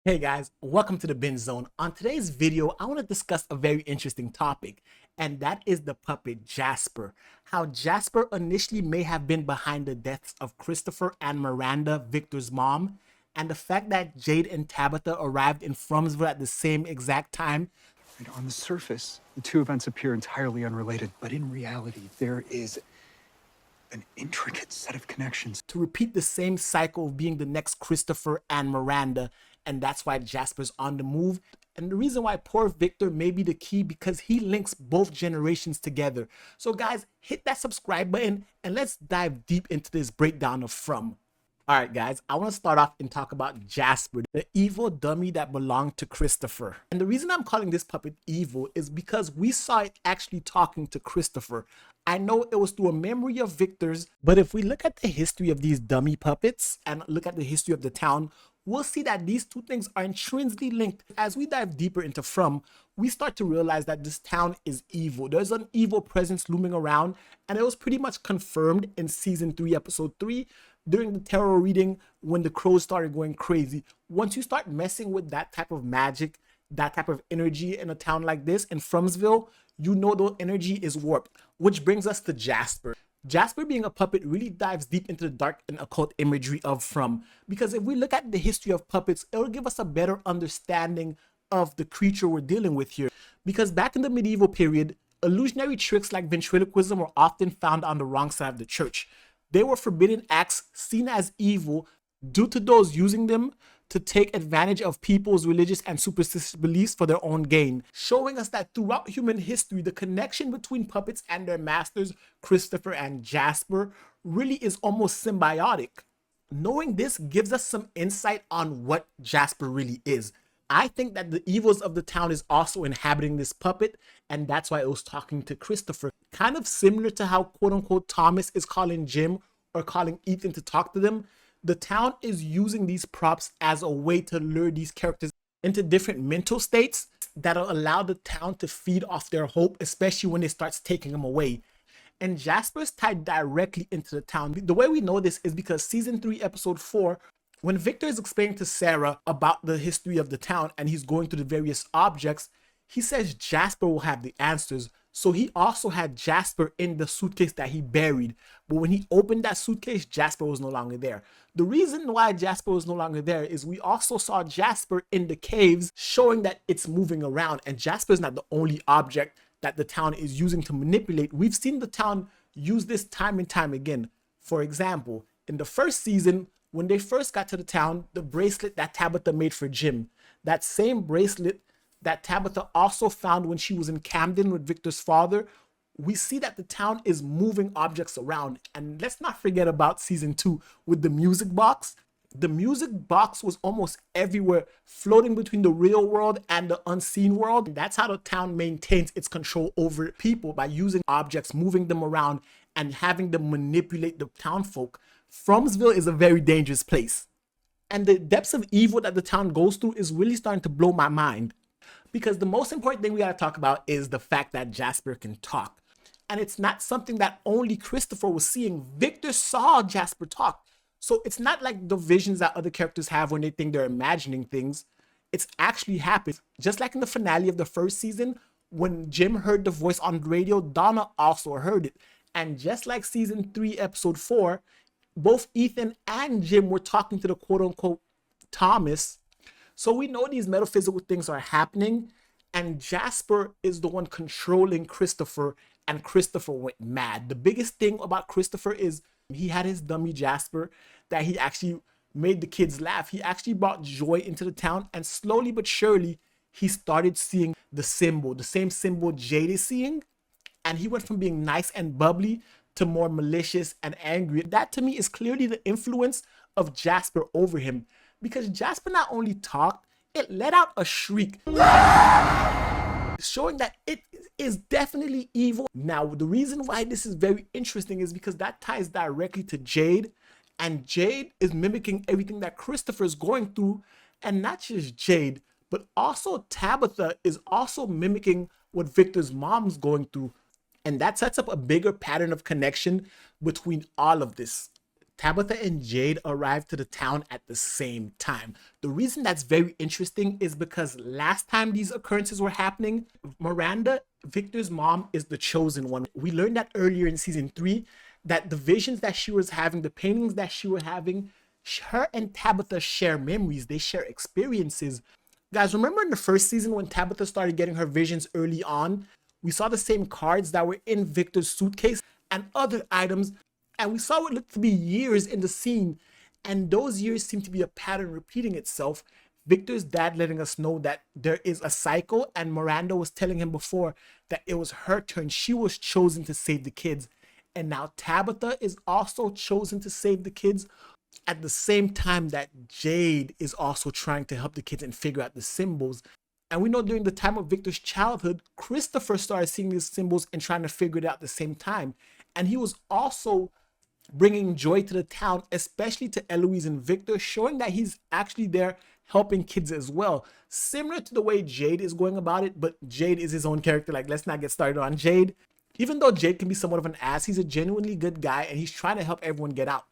Hey guys, welcome to the Binge Zone. On today's video, I want to discuss a very interesting topic, and that is the puppet Jasper. How Jasper initially may have been behind the deaths of Christopher and Miranda, Victor's mom, and the fact that Jade and Tabitha arrived in Frumsville at the same exact time. And on the surface, the two events appear entirely unrelated, but in reality, there is an intricate set of connections. To repeat the same cycle of being the next Christopher and Miranda, and that's why Jasper's on the move. And the reason why poor Victor may be the key because he links both generations together. So guys, hit that subscribe button and let's dive deep into this breakdown of From. Alright guys, I want to start off and talk about Jasper, the evil dummy that belonged to Christopher. And the reason I'm calling this puppet evil is because we saw it actually talking to Christopher. I know it was through a memory of Victor's, but if we look at the history of these dummy puppets and look at the history of the town, we'll see that these two things are intrinsically linked. As we dive deeper into From, we start to realize that this town is evil. There's an evil presence looming around, and it was pretty much confirmed in season 3, episode 3, during the tarot reading when the crows started going crazy. Once you start messing with that type of magic, that type of energy in a town like this, in Frumsville, you know the energy is warped. Which brings us to Jasper. Jasper being a puppet really dives deep into the dark and occult imagery of From. Because if we look at the history of puppets, it'll give us a better understanding of the creature we're dealing with here. Because back in the medieval period, illusionary tricks like ventriloquism were often found on the wrong side of the church. They were forbidden acts seen as evil due to those using them to take advantage of people's religious and superstitious beliefs for their own gain, showing us that throughout human history, the connection between puppets and their masters, Christopher and Jasper, really is almost symbiotic. Knowing this gives us some insight on what Jasper really is. I think that the evils of the town is also inhabiting this puppet, and that's why it was talking to Christopher. Kind of similar to how quote-unquote Thomas is calling Jim or calling Ethan to talk to them. The town is using these props as a way to lure these characters into different mental states that'll allow the town to feed off their hope, especially when it starts taking them away. And Jasper's tied directly into the town. The way we know this is because season 3, episode 4, when Victor is explaining to Sarah about the history of the town and he's going through the various objects, he says Jasper will have the answers. So he also had Jasper in the suitcase that he buried. But when he opened that suitcase, Jasper was no longer there. The reason why Jasper was no longer there is we also saw Jasper in the caves, showing that it's moving around. And Jasper is not the only object that the town is using to manipulate. We've seen the town use this time and time again. For example, in the first season, when they first got to the town, the bracelet that Tabitha made for Jim, that same bracelet that Tabitha also found when she was in Camden with Victor's father, we see that the town is moving objects around. And let's not forget about season 2 with the music box. The music box was almost everywhere, floating between the real world and the unseen world. And that's how the town maintains its control over people, by using objects, moving them around, and having them manipulate the town folk. Frumsville is a very dangerous place. And the depths of evil that the town goes through is really starting to blow my mind. Because the most important thing we gotta talk about is the fact that Jasper can talk. And it's not something that only Christopher was seeing. Victor saw Jasper talk. So it's not like the visions that other characters have when they think they're imagining things. It's actually happened. Just like in the finale of the first season, when Jim heard the voice on the radio, Donna also heard it. And just like season 3, episode 4, both Ethan and Jim were talking to the quote-unquote Thomas. So we know these metaphysical things are happening, and Jasper is the one controlling Christopher, and Christopher went mad. The biggest thing about Christopher is he had his dummy Jasper that he actually made the kids laugh. He actually brought joy into the town, and slowly but surely, he started seeing the symbol, the same symbol Jade is seeing, and he went from being nice and bubbly to more malicious and angry. That to me is clearly the influence of Jasper over him, because Jasper not only talked, it let out a shriek, showing that it is definitely evil. Now, the reason why this is very interesting is because that ties directly to Jade, and Jade is mimicking everything that Christopher is going through, and not just Jade, but also Tabitha is also mimicking what Victor's mom's going through. And that sets up a bigger pattern of connection between all of this. Tabitha and Jade arrived to the town at the same time. The reason that's very interesting is because last time these occurrences were happening, Miranda, Victor's mom, is the chosen one. We learned that earlier in season 3, that the visions that she was having, the paintings that she was having, her and Tabitha share memories, they share experiences. Guys, remember in the first season when Tabitha started getting her visions early on, we saw the same cards that were in Victor's suitcase and other items, and we saw what looked to be years in the scene, and those years seem to be a pattern repeating itself. Victor's dad letting us know that there is a cycle, and Miranda was telling him before that it was her turn. She was chosen to save the kids, and now Tabitha is also chosen to save the kids at the same time that Jade is also trying to help the kids and figure out the symbols. And we know during the time of Victor's childhood, Christopher started seeing these symbols and trying to figure it out at the same time. And he was also bringing joy to the town, especially to Eloise and Victor, showing that he's actually there helping kids as well. Similar to the way Jade is going about it, but Jade is his own character. Like, let's not get started on Jade. Even though Jade can be somewhat of an ass, he's a genuinely good guy and he's trying to help everyone get out.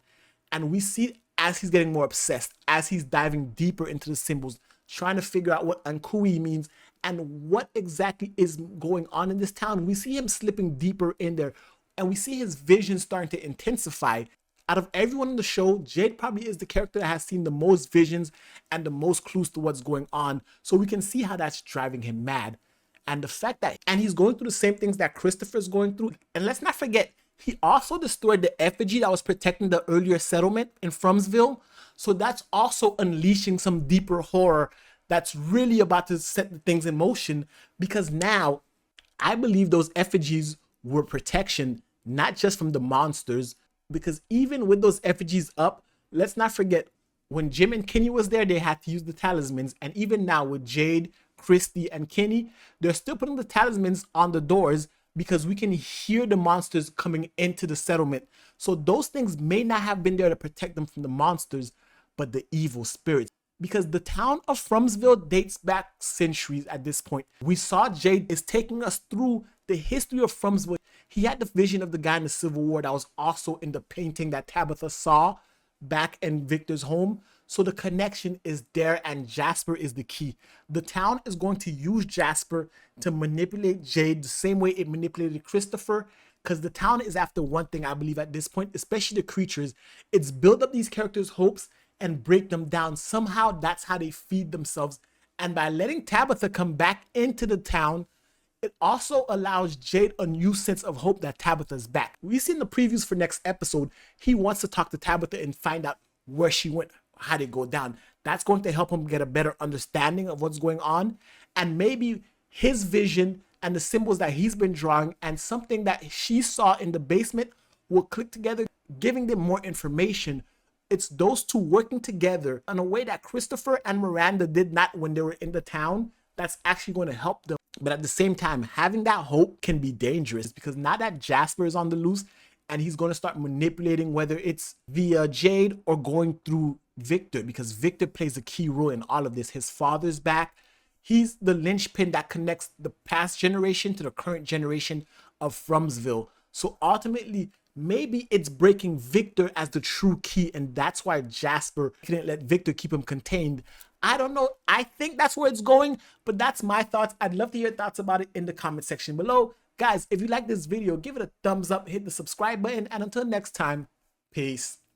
And we see as he's getting more obsessed, as he's diving deeper into the symbols, trying to figure out what Ankui means and what exactly is going on in this town. We see him slipping deeper in there, and we see his vision starting to intensify. Out of everyone in the show, Jade probably is the character that has seen the most visions and the most clues to what's going on. So we can see how that's driving him mad. And the fact that, and he's going through the same things that Christopher's going through. And let's not forget, he also destroyed the effigy that was protecting the earlier settlement in Frumsville. So that's also unleashing some deeper horror that's really about to set the things in motion, because now I believe those effigies were protection, not just from the monsters, because even with those effigies up, let's not forget, when Jim and Kenny was there, they had to use the talismans. And even now with Jade, Christy, and Kenny, they're still putting the talismans on the doors because we can hear the monsters coming into the settlement. So those things may not have been there to protect them from the monsters, but the evil spirits. Because the town of Frumsville dates back centuries at this point. We saw Jade is taking us through the history of Frumsville. He had the vision of the guy in the Civil War that was also in the painting that Tabitha saw back in Victor's home. So the connection is there, and Jasper is the key. The town is going to use Jasper to manipulate Jade the same way it manipulated Christopher, because the town is after one thing, I believe, at this point, especially the creatures. It's build up these characters' hopes and break them down. Somehow that's how they feed themselves. And by letting Tabitha come back into the town, it also allows Jade a new sense of hope that Tabitha's back. We see in the previews for next episode, he wants to talk to Tabitha and find out where she went, how did it go down. That's going to help him get a better understanding of what's going on. And maybe his vision and the symbols that he's been drawing and something that she saw in the basement will click together, giving them more information. It's those two working together in a way that Christopher and Miranda did not when they were in the town. That's actually going to help them. But at the same time, having that hope can be dangerous, because now that Jasper is on the loose and he's going to start manipulating, whether it's via Jade or going through Victor, because Victor plays a key role in all of this. His father's back. He's the linchpin that connects the past generation to the current generation of Frumsville. So ultimately, maybe it's breaking Victor as the true key, and that's why Jasper couldn't let Victor keep him contained. I don't know. I think that's where it's going, but that's my thoughts. I'd love to hear your thoughts about it in the comment section below. Guys, if you like this video, give it a thumbs up, hit the subscribe button, and until next time, peace.